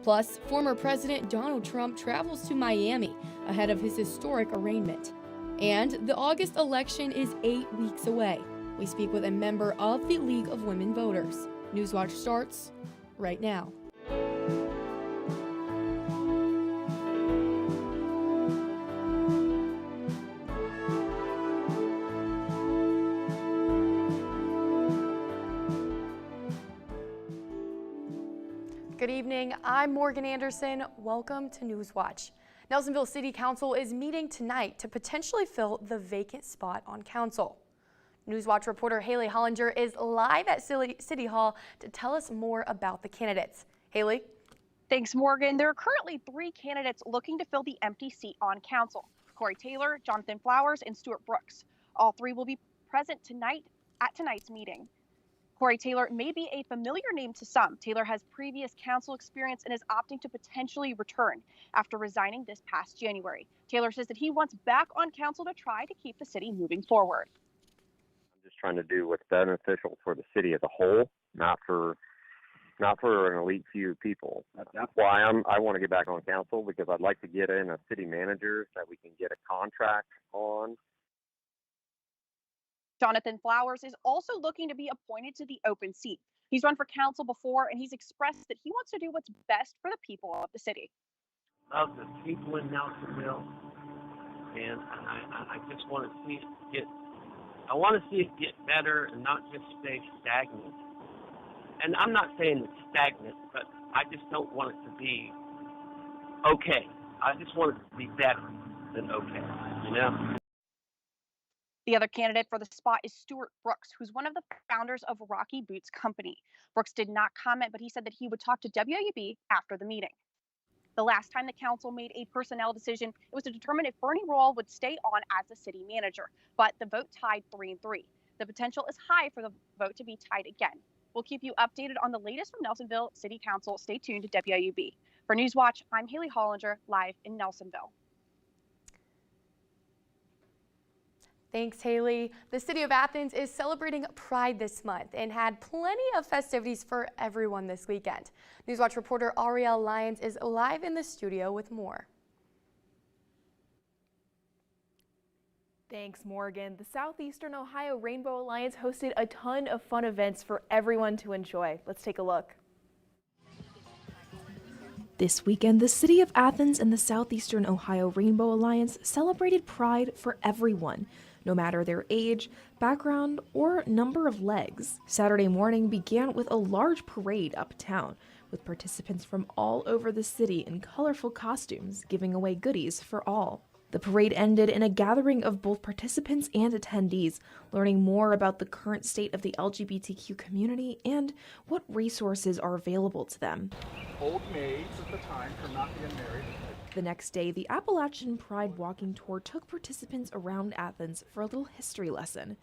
Plus, former President Donald Trump travels to Miami ahead of his historic arraignment. And the August election is 8 weeks away. We speak with a member of the League of Women Voters. Newswatch starts right now. Good evening, I'm Morgan Anderson. Welcome to Newswatch. Nelsonville City Council is meeting tonight to potentially fill the vacant spot on council. Newswatch reporter Haley Hollinger is live at City Hall to tell us more about the candidates. Haley? Thanks, Morgan. There are currently 3 candidates looking to fill the empty seat on council: Corey Taylor, Jonathan Flowers, and Stuart Brooks. All 3 will be present tonight at tonight's meeting. Corey Taylor may be a familiar name to some. Taylor has previous council experience and is opting to potentially return after resigning this past January. Taylor says that he wants back on council to try to keep the city moving forward. I'm just trying to do what's beneficial for the city as a whole, not for an elite few people. That's why I want to get back on council, because I'd like to get in a city manager that we can get a contract on. Jonathan Flowers is also looking to be appointed to the open seat. He's run for council before, and he's expressed that he wants to do what's best for the people of the city. Of the people in Nelsonville, and I just want to see it get better and not just stay stagnant. And I'm not saying it's stagnant, but I just don't want it to be okay. I just want it to be better than okay, you know? The other candidate for the spot is Stuart Brooks, who's one of the founders of Rocky Boots Company. Brooks did not comment, but he said that he would talk to WOUB after the meeting. The last time the council made a personnel decision, it was to determine if Bernie Roll would stay on as the city manager, but the vote tied 3-3. The potential is high for the vote to be tied again. We'll keep you updated on the latest from Nelsonville City Council. Stay tuned to WOUB. For Newswatch, I'm Haley Hollinger, live in Nelsonville. Thanks, Haley. The City of Athens is celebrating Pride this month and had plenty of festivities for everyone this weekend. Newswatch reporter Ariel Lyons is live in the studio with more. Thanks, Morgan. The Southeastern Ohio Rainbow Alliance hosted a ton of fun events for everyone to enjoy. Let's take a look. This weekend, the City of Athens and the Southeastern Ohio Rainbow Alliance celebrated Pride for everyone, no matter their age, background, or number of legs. Saturday morning began with a large parade uptown, with participants from all over the city in colorful costumes, giving away goodies for all. The parade ended in a gathering of both participants and attendees, learning more about the current state of the LGBTQ community and what resources are available to them. Old maids at the time for not being married. The next day, the Appalachian Pride Walking Tour took participants around Athens for a little history lesson.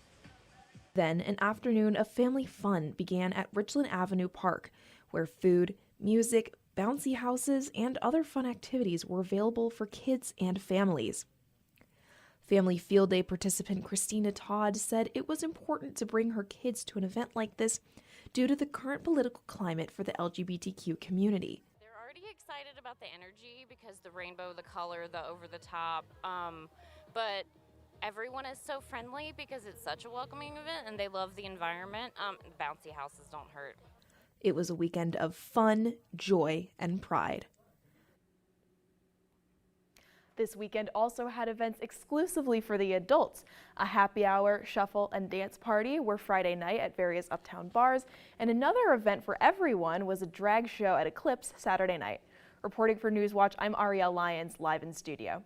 Then, an afternoon of family fun began at Richland Avenue Park, where food, music, bouncy houses, and other fun activities were available for kids and families. Family Field Day participant Christina Todd said it was important to bring her kids to an event like this due to the current political climate for the LGBTQ community. Excited about the energy because the rainbow, the color, the over the top, but everyone is so friendly because it's such a welcoming event and they love the environment. Bouncy houses don't hurt. It was a weekend of fun, joy, and pride. This weekend also had events exclusively for the adults. A happy hour, shuffle, and dance party were Friday night at various uptown bars, and another event for everyone was a drag show at Eclipse Saturday night. Reporting for Newswatch, I'm Ariel Lyons, live in studio.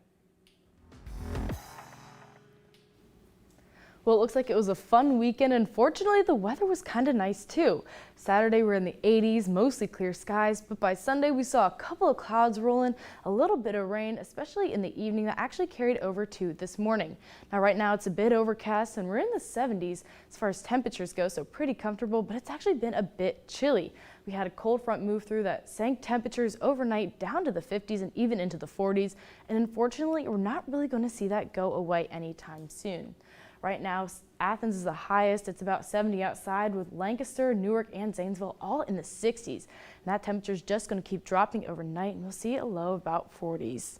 Well, it looks like it was a fun weekend, and fortunately the weather was kind of nice too. Saturday we're in the 80s, mostly clear skies, but by Sunday we saw a couple of clouds rolling, a little bit of rain, especially in the evening, that actually carried over to this morning. Now right now it's a bit overcast and we're in the 70s as far as temperatures go, so pretty comfortable, but it's actually been a bit chilly. We had a cold front move through that sank temperatures overnight down to the 50s and even into the 40s, and unfortunately we're not really going to see that go away anytime soon. Right now, Athens is the highest. It's about 70 outside, with Lancaster, Newark, and Zanesville all in the 60s. And that temperature is just going to keep dropping overnight, and we'll see a low of about 40s.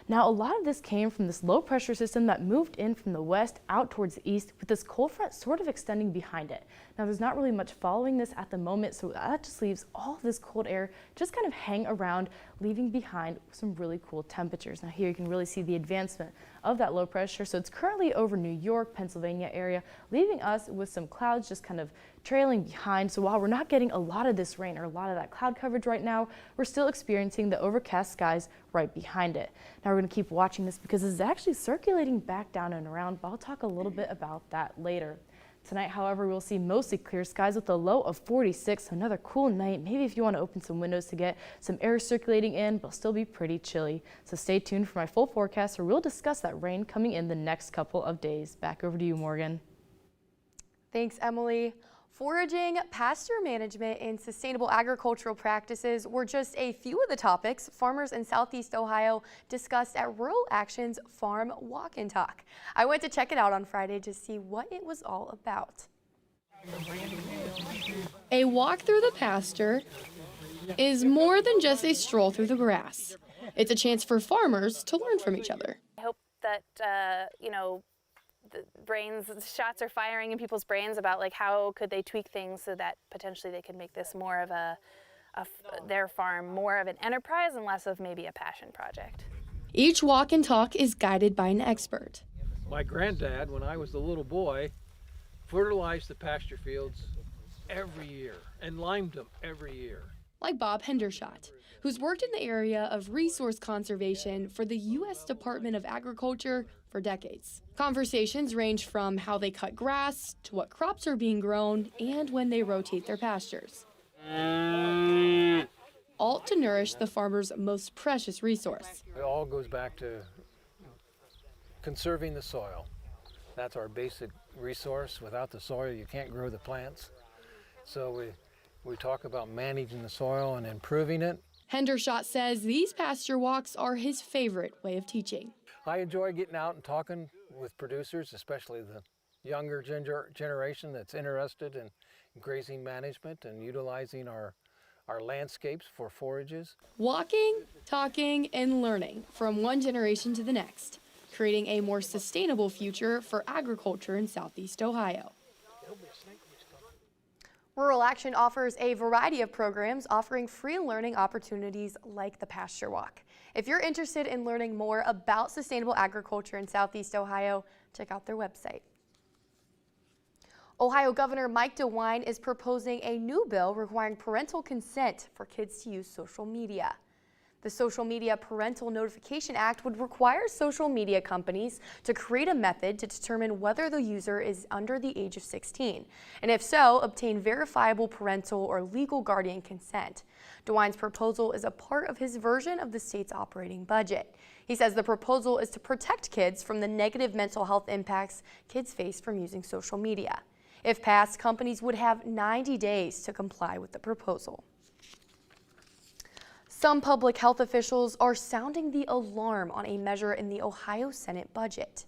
Now, a lot of this came from this low pressure system that moved in from the west out towards the east, with this cold front sort of extending behind it. Now, there's not really much following this at the moment, so that just leaves all of this cold air just kind of hang around, leaving behind some really cool temperatures. Now, here you can really see the advancement of that low pressure. So it's currently over New York, Pennsylvania area, leaving us with some clouds just kind of trailing behind. So while we're not getting a lot of this rain or a lot of that cloud coverage right now, we're still experiencing the overcast skies right behind it. Now we're going to keep watching this because it's actually circulating back down and around, but I'll talk a little bit about that later. Tonight, however, we'll see mostly clear skies with a low of 46, so another cool night. Maybe if you want to open some windows to get some air circulating in, but it'll still be pretty chilly. So stay tuned for my full forecast, where we'll discuss that rain coming in the next couple of days. Back over to you, Morgan. Thanks, Emily. Foraging, pasture management, and sustainable agricultural practices were just a few of the topics farmers in Southeast Ohio discussed at Rural Action's Farm Walk and Talk. I went to check it out on Friday to see what it was all about. A walk through the pasture is more than just a stroll through the grass. It's a chance for farmers to learn from each other. I hope that, the shots are firing in people's brains about like how could they tweak things so that potentially they could make this more of their farm more of an enterprise and less of maybe a passion project. Each walk and talk is guided by an expert. My granddad, when I was a little boy, fertilized the pasture fields every year and limed them every year. Like Bob Hendershot, who's worked in the area of resource conservation for the U.S. Department of Agriculture for decades. Conversations range from how they cut grass to what crops are being grown and when they rotate their pastures. All to nourish the farmer's most precious resource. It all goes back to conserving the soil. That's our basic resource. Without the soil, you can't grow the plants. So we talk about managing the soil and improving it. Hendershot says these pasture walks are his favorite way of teaching. I enjoy getting out and talking with producers, especially the younger generation that's interested in grazing management and utilizing our landscapes for forages. Walking, talking, and learning from one generation to the next, creating a more sustainable future for agriculture in Southeast Ohio. Rural Action offers a variety of programs offering free learning opportunities like the Pasture Walk. If you're interested in learning more about sustainable agriculture in Southeast Ohio, check out their website. Ohio Governor Mike DeWine is proposing a new bill requiring parental consent for kids to use social media. The Social Media Parental Notification Act would require social media companies to create a method to determine whether the user is under the age of 16, and if so, obtain verifiable parental or legal guardian consent. DeWine's proposal is a part of his version of the state's operating budget. He says the proposal is to protect kids from the negative mental health impacts kids face from using social media. If passed, companies would have 90 days to comply with the proposal. Some public health officials are sounding the alarm on a measure in the Ohio Senate budget.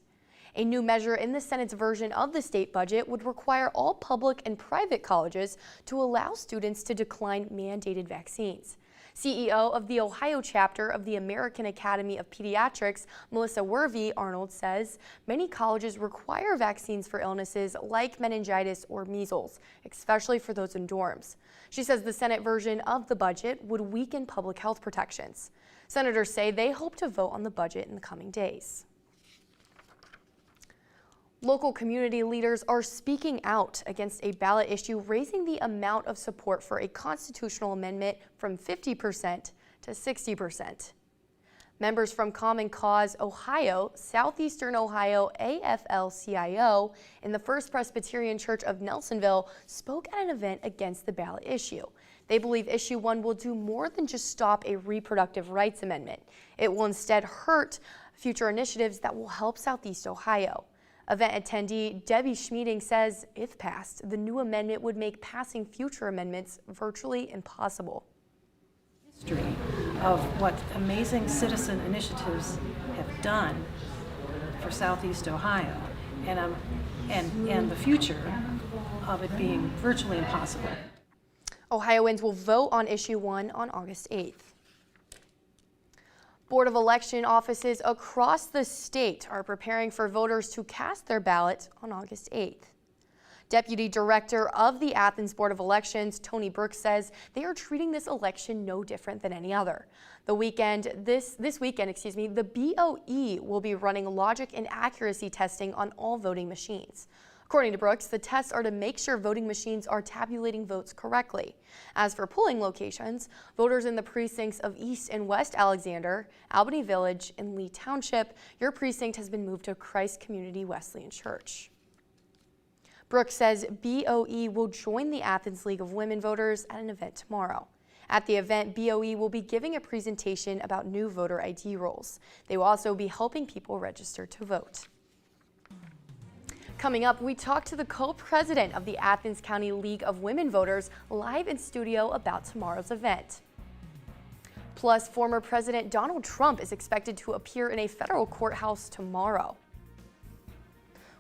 A new measure in the Senate's version of the state budget would require all public and private colleges to allow students to decline mandated vaccines. CEO of the Ohio chapter of the American Academy of Pediatrics, Melissa Wervey Arnold, says many colleges require vaccines for illnesses like meningitis or measles, especially for those in dorms. She says the Senate version of the budget would weaken public health protections. Senators say they hope to vote on the budget in the coming days. Local community leaders are speaking out against a ballot issue raising the amount of support for a constitutional amendment from 50% to 60%. Members from Common Cause Ohio, Southeastern Ohio AFL-CIO, and the First Presbyterian Church of Nelsonville spoke at an event against the ballot issue. They believe Issue 1 will do more than just stop a reproductive rights amendment. It will instead hurt future initiatives that will help Southeast Ohio. Event attendee Debbie Schmeeding says, if passed, the new amendment would make passing future amendments virtually impossible. History of what amazing citizen initiatives have done for Southeast Ohio, and the future of it being virtually impossible. Ohioans will vote on issue 1 on August 8th. Board of Election offices across the state are preparing for voters to cast their ballot on August 8th. Deputy Director of the Athens Board of Elections, Tony Brooks, says they are treating this election no different than any other. This weekend, the BOE will be running logic and accuracy testing on all voting machines. According to Brooks, the tests are to make sure voting machines are tabulating votes correctly. As for polling locations, voters in the precincts of East and West Alexander, Albany Village, and Lee Township, your precinct has been moved to Christ Community Wesleyan Church. Brooks says BOE will join the Athens League of Women Voters at an event tomorrow. At the event, BOE will be giving a presentation about new voter ID rules. They will also be helping people register to vote. Coming up, we talk to the co-president of the Athens County League of Women Voters live in studio about tomorrow's event. Plus, former President Donald Trump is expected to appear in a federal courthouse tomorrow.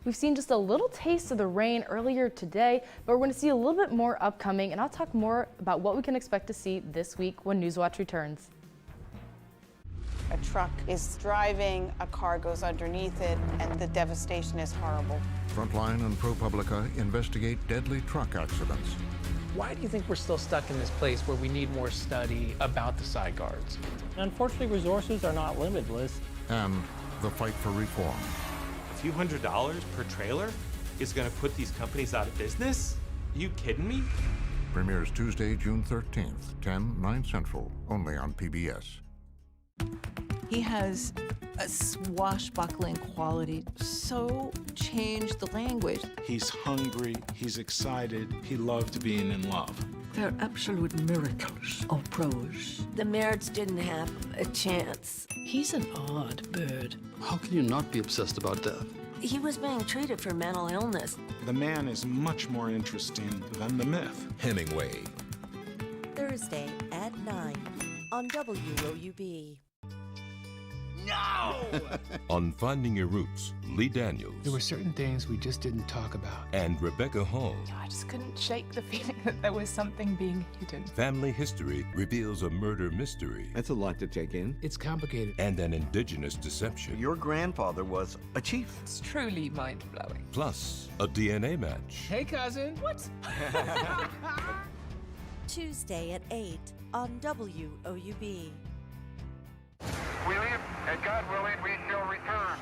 We've seen just a little taste of the rain earlier today, but we're going to see a little bit more upcoming, and I'll talk more about what we can expect to see this week when Newswatch returns. A truck is driving, a car goes underneath it, and the devastation is horrible. Frontline and ProPublica investigate deadly truck accidents. Why do you think we're still stuck in this place where we need more study about the side guards? Unfortunately, resources are not limitless. And the fight for reform. A few $100s per trailer is going to put these companies out of business? Are you kidding me? Premieres Tuesday, June 13th, 10, 9 Central, only on PBS. He has a swashbuckling quality, so changed the language. He's hungry, he's excited, he loved being in love. They're absolute miracles of prose. The Merritts didn't have a chance. He's an odd bird. How can you not be obsessed about death? He was being treated for mental illness. The man is much more interesting than the myth. Hemingway. Thursday at 9 on WOUB. No! On Finding Your Roots, Lee Daniels. There were certain things we just didn't talk about. And Rebecca Hall. I just couldn't shake the feeling that there was something being hidden. Family History reveals a murder mystery. That's a lot to take in. It's complicated. And an indigenous deception. Your grandfather was a chief. It's truly mind-blowing. Plus, a DNA match. Hey, cousin. What? Tuesday at 8 on WOUB. We live, and God willing, we shall return.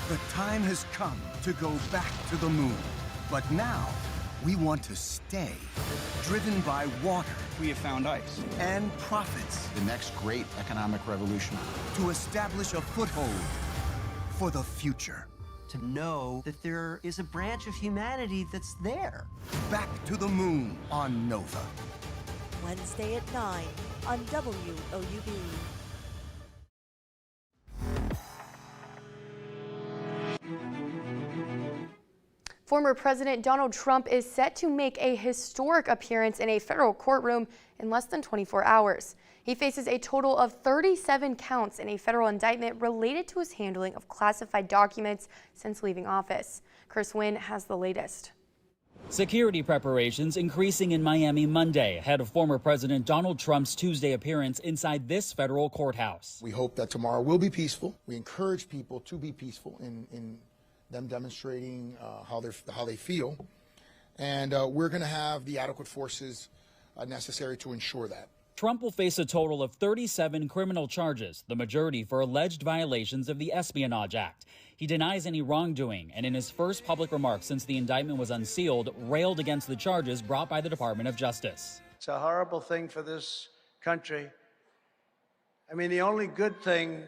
The time has come to go back to the moon. But now, we want to stay. Driven by water. We have found ice. And profits. The next great economic revolution. To establish a foothold for the future. To know that there is a branch of humanity that's there. Back to the moon on Nova. Wednesday at 9 on WOUB. Former President Donald Trump is set to make a historic appearance in a federal courtroom in less than 24 hours. He faces a total of 37 counts in a federal indictment related to his handling of classified documents since leaving office. Chris Wynn has the latest. Security preparations increasing in Miami Monday ahead of former President Donald Trump's Tuesday appearance inside this federal courthouse. We hope that tomorrow will be peaceful. We encourage people to be peaceful in them demonstrating how they feel, and we're going to have the adequate forces necessary to ensure that. Trump will face a total of 37 criminal charges, the majority for alleged violations of the Espionage Act. He denies any wrongdoing, and in his first public remarks since the indictment was unsealed, railed against the charges brought by the Department of Justice. It's a horrible thing for this country. I mean, the only good thing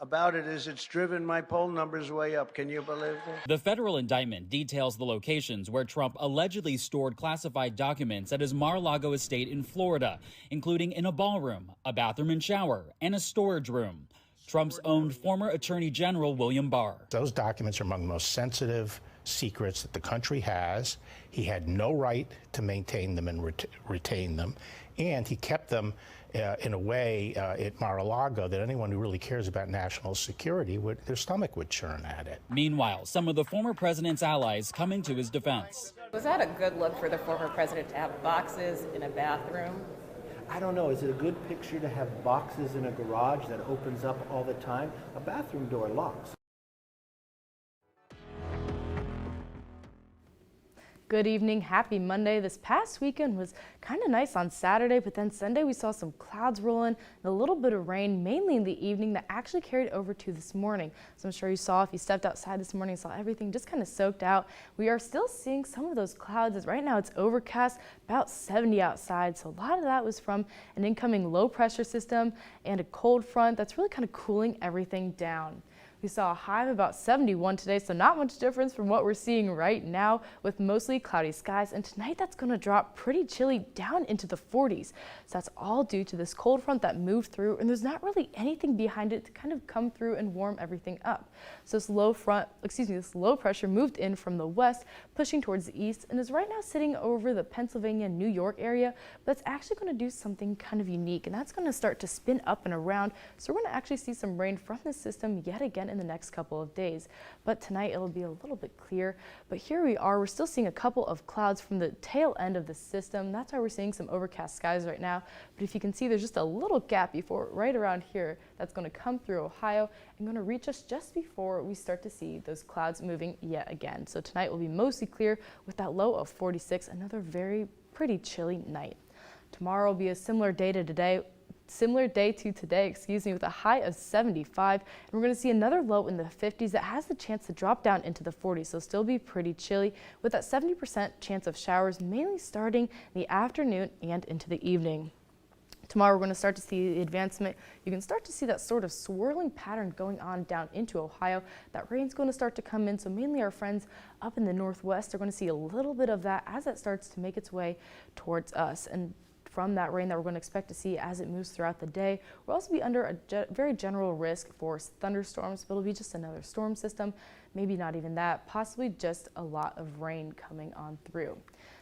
about it is it's driven my poll numbers way up. Can you believe that? The federal indictment details the locations where Trump allegedly stored classified documents at his Mar-a-Lago estate in Florida, including in a ballroom, a bathroom and shower, and a storage room. Trump's owned former Attorney General William Barr. Those documents are among the most sensitive secrets that the country has. He had no right to maintain them and retain them, and he kept them in a way at Mar-a-Lago that anyone who really cares about national security their stomach would churn at it. Meanwhile, some of the former president's allies coming to his defense. Was that a good look for the former president to have boxes in a bathroom? I don't know. Is it a good picture to have boxes in a garage that opens up all the time? A bathroom door locks. Good evening, happy Monday. This past weekend was kind of nice on Saturday, but then Sunday we saw some clouds rolling and a little bit of rain, mainly in the evening, that actually carried over to this morning. So I'm sure you saw, if you stepped outside this morning, saw everything just kind of soaked out. We are still seeing some of those clouds, as right now it's overcast, about 70 outside. So a lot of that was from an incoming low pressure system and a cold front that's really kind of cooling everything down. We saw a high of about 71 today, so not much difference from what we're seeing right now with mostly cloudy skies. And tonight that's going to drop pretty chilly down into the 40s. So that's all due to this cold front that moved through, and there's not really anything behind it to kind of come through and warm everything up. So this this low pressure moved in from the west, pushing towards the east, and is right now sitting over the Pennsylvania, New York area. But it's actually going to do something kind of unique, and that's going to start to spin up and around. So we're going to actually see some rain from this system yet again in the next couple of days. But tonight it'll be a little bit clear. But here we are, we're still seeing a couple of clouds from the tail end of the system. That's why we're seeing some overcast skies right now. But if you can see, there's just a little gap before right around here that's going to come through Ohio and going to reach us just before we start to see those clouds moving yet again. So tonight will be mostly clear with that low of 46, another pretty chilly night. Tomorrow will be a similar day to today, with a high of 75, and we're going to see another low in the 50s that has the chance to drop down into the 40s, so still be pretty chilly with that 70% chance of showers, mainly starting in the afternoon and into the evening. Tomorrow we're going to start to see the advancement. You can start to see that sort of swirling pattern going on down into Ohio. That rain's going to start to come in, so mainly our friends up in the northwest are going to see a little bit of that as it starts to make its way towards us. And from that rain that we're going to expect to see as it moves throughout the day, we'll also be under a very general risk for thunderstorms, but it'll be just another storm system, maybe not even that, possibly just a lot of rain coming on through.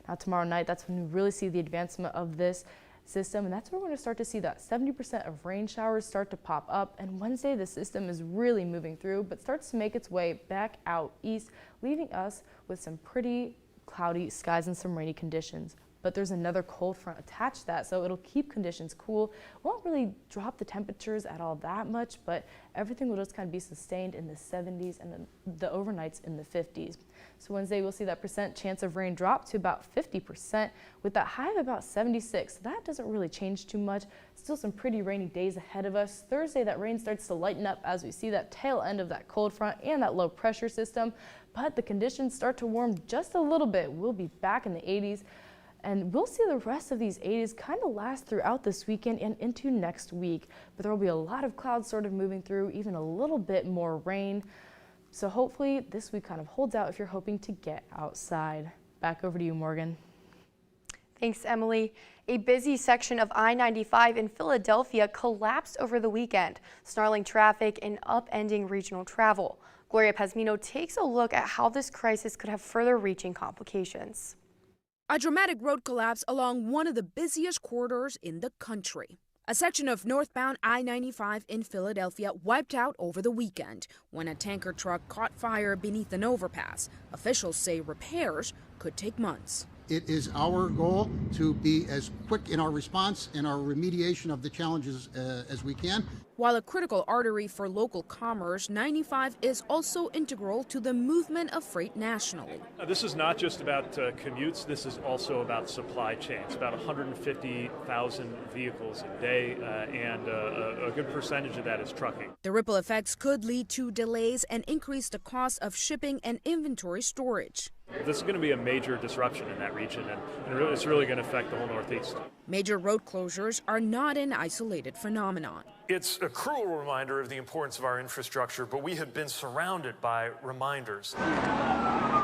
Now tomorrow night, that's when we really see the advancement of this system, and that's where we're going to start to see that 70% of rain showers start to pop up. And Wednesday, the system is really moving through, but starts to make its way back out east, leaving us with some pretty cloudy skies and some rainy conditions. But there's another cold front attached to that, so it'll keep conditions cool. Won't really drop the temperatures at all that much, but everything will just kind of be sustained in the 70s and the overnights in the 50s. So Wednesday, we'll see that percent chance of rain drop to about 50% with that high of about 76. So that doesn't really change too much. Still some pretty rainy days ahead of us. Thursday, that rain starts to lighten up as we see that tail end of that cold front and that low pressure system, but the conditions start to warm just a little bit. We'll be back in the 80s. And we'll see the rest of these 80s kind of last throughout this weekend and into next week. But there will be a lot of clouds sort of moving through, even a little bit more rain. So hopefully this week kind of holds out if you're hoping to get outside. Back over to you, Morgan. Thanks, Emily. A busy section of I-95 in Philadelphia collapsed over the weekend, snarling traffic and upending regional travel. Gloria Pazmino takes a look at how this crisis could have further-reaching complications. A dramatic road collapse along one of the busiest corridors in the country. A section of northbound I-95 in Philadelphia wiped out over the weekend when a tanker truck caught fire beneath an overpass. Officials say repairs could take months. It is our goal to be as quick in our response and our remediation of the challenges as we can. While a critical artery for local commerce, 95 is also integral to the movement of freight nationally. This is not just about commutes, this is also about supply chains. About 150,000 vehicles a day, and a good percentage of that is trucking. The ripple effects could lead to delays and increase the cost of shipping and inventory storage. This is going to be a major disruption in that region, and it's really going to affect the whole Northeast. Major road closures are not an isolated phenomenon. It's a cruel reminder of the importance of our infrastructure, but we have been surrounded by reminders.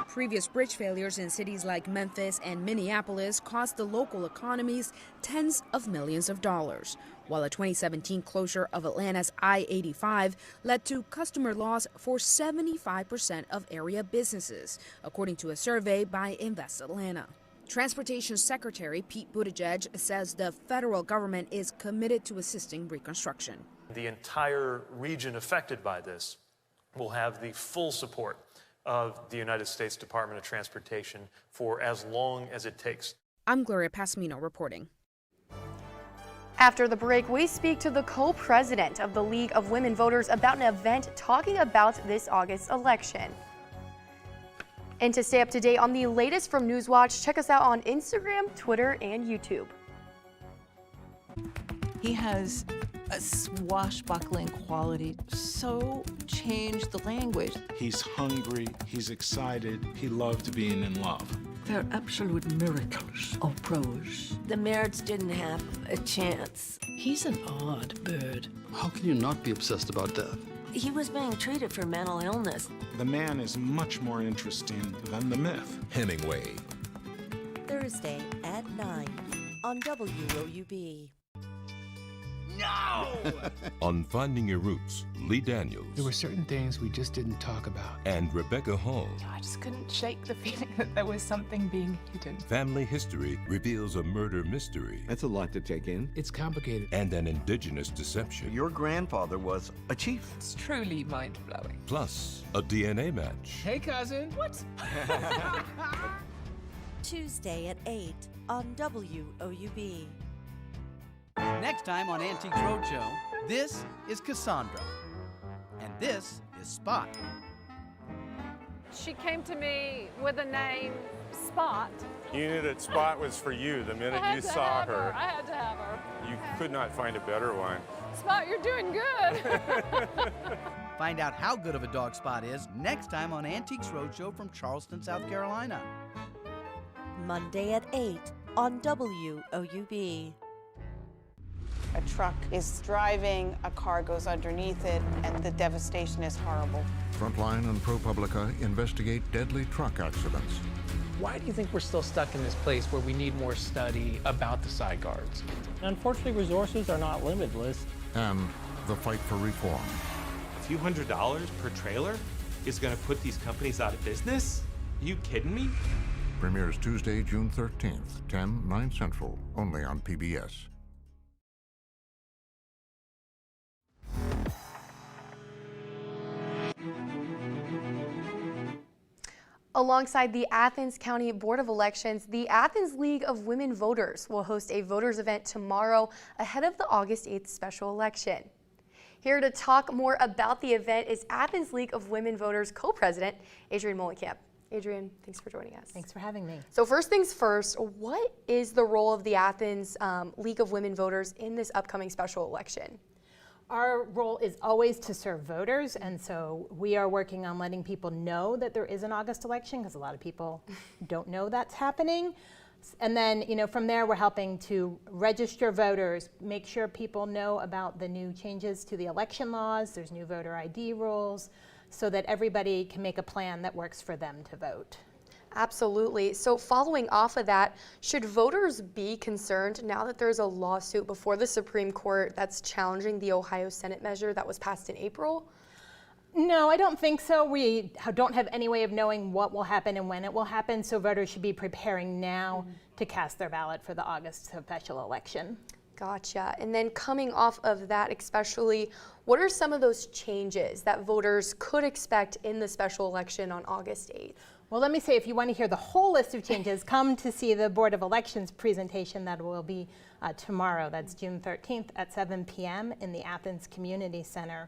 Previous bridge failures in cities like Memphis and Minneapolis cost the local economies tens of millions of dollars, while a 2017 closure of Atlanta's I-85 led to customer loss for 75% of area businesses, according to a survey by Invest Atlanta. Transportation Secretary Pete Buttigieg says the federal government is committed to assisting reconstruction. The entire region affected by this will have the full support of the United States Department of Transportation for as long as it takes. I'm Gloria Passamino reporting. After the break, we speak to the co-president of the League of Women Voters about an event talking about this August election. And to stay up to date on the latest from Newswatch, check us out on Instagram, Twitter, and YouTube. He has a swashbuckling quality, so changed the language. He's hungry, he's excited, he loved being in love. They're absolute miracles of prose. The Merritts didn't have a chance. He's an odd bird. How can you not be obsessed about death? He was being treated for mental illness. The man is much more interesting than the myth. Hemingway. Thursday at 9 on WOUB. No! On Finding Your Roots, Lee Daniels. There were certain things we just didn't talk about. And Rebecca Hall. I just couldn't shake the feeling that there was something being hidden. Family History reveals a murder mystery. That's a lot to take in. It's complicated. And an indigenous deception. Your grandfather was a chief. It's truly mind-blowing. Plus, a DNA match. Hey, cousin. What? Tuesday at 8 on WOUB. Next time on Antiques Roadshow, this is Cassandra, and this is Spot. She came to me with the name Spot. You knew that Spot was for you the minute you saw her. I had to have her. You could not find a better one. Spot, you're doing good. Find out how good of a dog Spot is next time on Antiques Roadshow from Charleston, South Carolina. Monday at 8 on WOUB. A truck is driving, a car goes underneath it, and the devastation is horrible. Frontline and ProPublica investigate deadly truck accidents. Why do you think we're still stuck in this place where we need more study about the side guards? Unfortunately, resources are not limitless. And the fight for reform. A few $100s per trailer is going to put these companies out of business? Are you kidding me? Premieres Tuesday, June 13th, 10, 9 Central, only on PBS. Alongside the Athens County Board of Elections, the Athens League of Women Voters will host a voters event tomorrow ahead of the August 8th special election. Here to talk more about the event is Athens League of Women Voters co-president Adrienne Molenkamp. Adrienne, thanks for joining us. Thanks for having me. So first things first, what is the role of the Athens League of Women Voters in this upcoming special election? Our role is always to serve voters, and so we are working on letting people know that there is an August election, because a lot of people don't know that's happening. And then, from there, we're helping to register voters, make sure people know about the new changes to the election laws. There's new voter ID rules, so that everybody can make a plan that works for them to vote. Absolutely. So following off of that, should voters be concerned now that there's a lawsuit before the Supreme Court that's challenging the Ohio Senate measure that was passed in April? No, I don't think so. We don't have any way of knowing what will happen and when it will happen, so voters should be preparing now to cast their ballot for the August special election. Gotcha. And then coming off of that especially, what are some of those changes that voters could expect in the special election on August 8th? Well, let me say, if you want to hear the whole list of changes, come to see the Board of Elections presentation that will be tomorrow. That's June 13th at 7 p.m. in the Athens Community Center.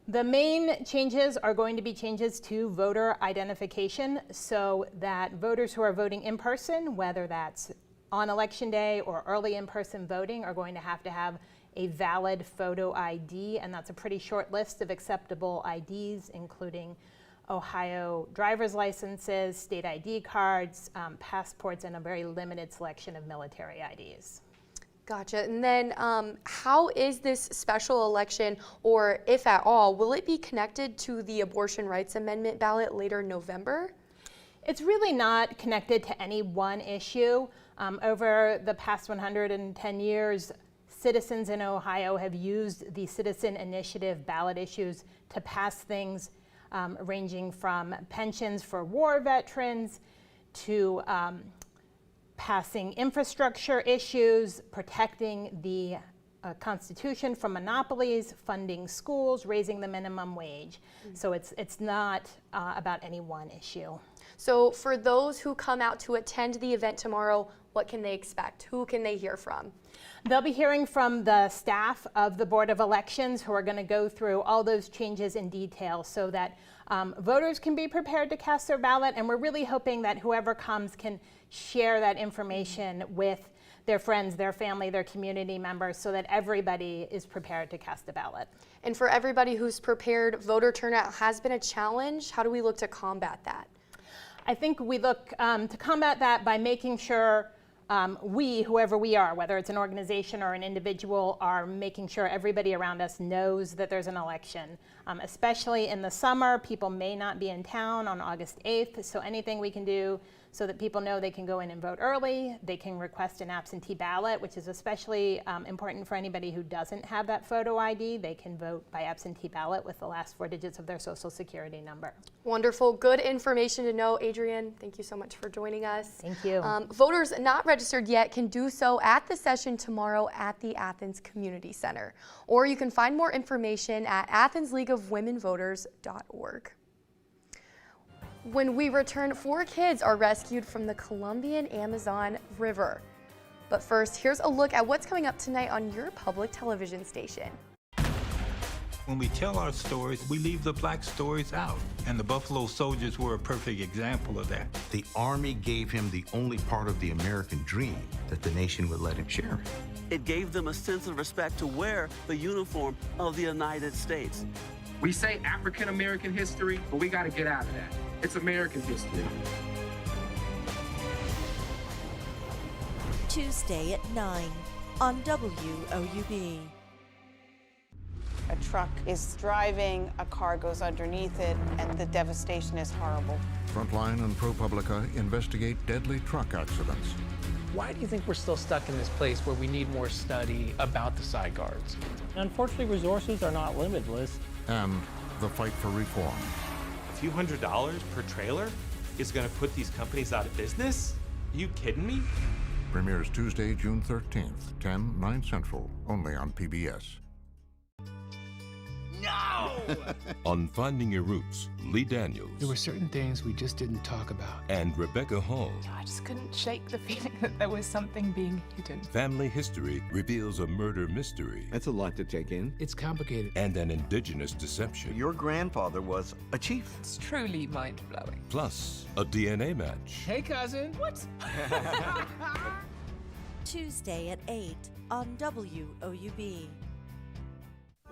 The main changes are going to be changes to voter identification, so that voters who are voting in person, whether that's on Election Day or early in-person voting, are going to have a valid photo ID, and that's a pretty short list of acceptable IDs, including Ohio driver's licenses, state ID cards, passports, and a very limited selection of military IDs. Gotcha. And then how is this special election, or if at all, will it be connected to the abortion rights amendment ballot later in November? It's really not connected to any one issue. Over the past 110 years, citizens in Ohio have used the citizen initiative ballot issues to pass things ranging from pensions for war veterans to passing infrastructure issues, protecting the Constitution from monopolies, funding schools, raising the minimum wage. So it's not about any one issue. So for those who come out to attend the event tomorrow, what can they expect? Who can they hear from? They'll be hearing from the staff of the Board of Elections, who are going to go through all those changes in detail so that voters can be prepared to cast their ballot. And we're really hoping that whoever comes can share that information with their friends, their family, their community members, so that everybody is prepared to cast a ballot. And for everybody who's prepared, voter turnout has been a challenge. How do we look to combat that? I think we look to combat that by making sure whoever we are, whether it's an organization or an individual, are making sure everybody around us knows that there's an election. Especially in the summer, people may not be in town on August 8th, so anything we can do so that people know they can go in and vote early. They can request an absentee ballot, which is especially important for anybody who doesn't have that photo ID. They can vote by absentee ballot with the last 4 digits of their social security number. Wonderful. Good information to know. Adrienne, thank you so much for joining us. Thank you. Voters not registered yet can do so at the session tomorrow at the Athens Community Center. Or you can find more information at athensleagueofwomenvoters.org. When we return, 4 kids are rescued from the Colombian Amazon River. But first, here's a look at what's coming up tonight on your public television station. When we tell our stories, we leave the black stories out. And the Buffalo Soldiers were a perfect example of that. The Army gave him the only part of the American dream that the nation would let him share. It gave them a sense of respect to wear the uniform of the United States. We say African American history, but we got to get out of that. It's American history. Tuesday at 9 on WOUB. A truck is driving, a car goes underneath it, and the devastation is horrible. Frontline and ProPublica investigate deadly truck accidents. Why do you think we're still stuck in this place where we need more study about the side guards? Unfortunately, resources are not limitless. And the fight for reform. A few $100s per trailer is going to put these companies out of business? Are you kidding me? Premieres Tuesday, June 13th, 10, 9 Central, only on PBS. No! On Finding Your Roots, Lee Daniels. There were certain things we just didn't talk about. And Rebecca Hall. I just couldn't shake the feeling that there was something being hidden. Family History reveals a murder mystery. That's a lot to take in. It's complicated. And an indigenous deception. Your grandfather was a chief. It's truly mind-blowing. Plus, a DNA match. Hey, cousin. What? Tuesday at 8 on WOUB.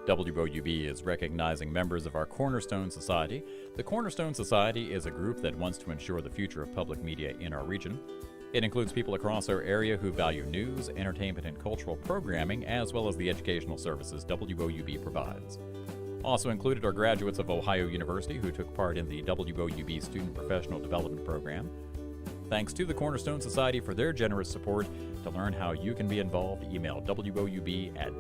WOUB is recognizing members of our Cornerstone Society. The Cornerstone Society is a group that wants to ensure the future of public media in our region. It includes people across our area who value news, entertainment, and cultural programming, as well as the educational services WOUB provides. Also included are graduates of Ohio University who took part in the WOUB Student Professional Development Program. Thanks to the Cornerstone Society for their generous support. To learn how you can be involved, email woub@woub.org.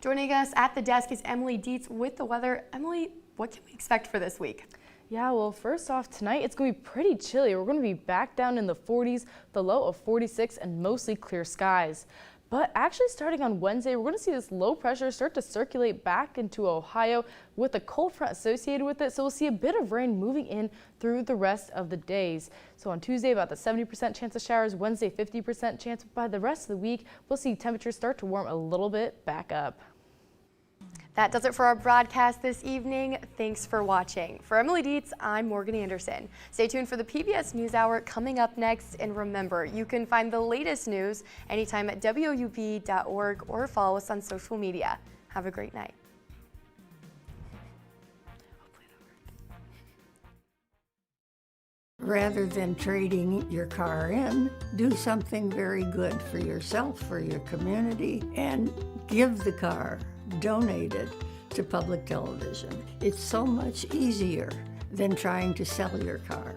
Joining us at the desk is Emily Dietz with the weather. Emily, what can we expect for this week? Yeah, well, first off, tonight it's going to be pretty chilly. We're going to be back down in the 40s, the low of 46, and mostly clear skies. But actually starting on Wednesday, we're going to see this low pressure start to circulate back into Ohio with a cold front associated with it. So we'll see a bit of rain moving in through the rest of the days. So on Tuesday, about the 70% chance of showers, Wednesday, 50% chance. By the rest of the week, we'll see temperatures start to warm a little bit back up. That does it for our broadcast this evening. Thanks for watching. For Emily Dietz, I'm Morgan Anderson. Stay tuned for the PBS NewsHour coming up next. And remember, you can find the latest news anytime at woub.org or follow us on social media. Have a great night. Rather than trading your car in, do something very good for yourself, for your community, and give the car, donate it to public television. It's so much easier than trying to sell your car.